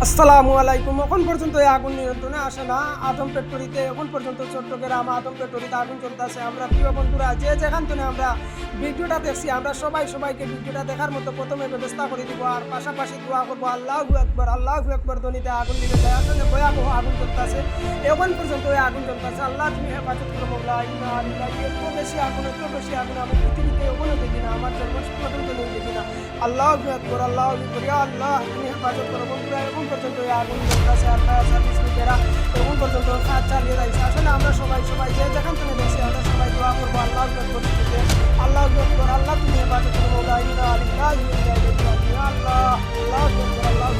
আসসালামু আলাইকুম। এখন পর্যন্ত এই আগুন নিয়ন্ত্রণে আসে না আদম ফ্যাক্টরিতে। এখন পর্যন্ত চট্টগ্রাম আদম ফ্যাক্টরিতে আগুন চলতেছে। আমরা প্রিয় বন্ধুরা যে যেখান থেকে আমরা ভিডিওটা দেখছি, আমরা সবাইকে ভিডিওটা দেখার মতো প্রথমে ব্যবস্থা করে দিব, আর পাশাপাশি দোয়া করবো আল্লাহু আকবার আল্লাহু আকবার ধ্বনিতে আগুন নিভে যায়। আসলে ভয়াবহ আগুন চলতেছে, এখন পর্যন্ত এই আগুন চলতেছে। আল্লাহ তুমি হেফাজত করো মৌলা। ইন্না লিল্লাহি। এত বেশি আগুন আমি পৃথিবীতে এখনো দেখি না, আমার জন্ম পর্যন্ত দেখি না। আল্লাহু আকবার আল্লাহু আকবার। ইয়া আল্লাহ তুমি হেফাজত করো বন্ধুরা। এখন পর্যন্ত এই আগুন চলতেছে, আর ফায়ার সার্ভিস লোকেরা এখন পর্যন্ত কাজ চালিয়ে যাচ্ছে। আসলে আমরা সবাই যে যেখান থেকে দেখছি, আমরা সবাই দোয়া করবো আল্লাহু আকবার দিতে। আল্লাহু আকবার। আল্লাহ তুমি হেফাজত করো মৌলা। ইন্না লিল্লাহি ওয়া ইন্না ইলাইহি রাজিউন। ইয়া আল্লাহ আল্লাহু আকবার আল্লাহু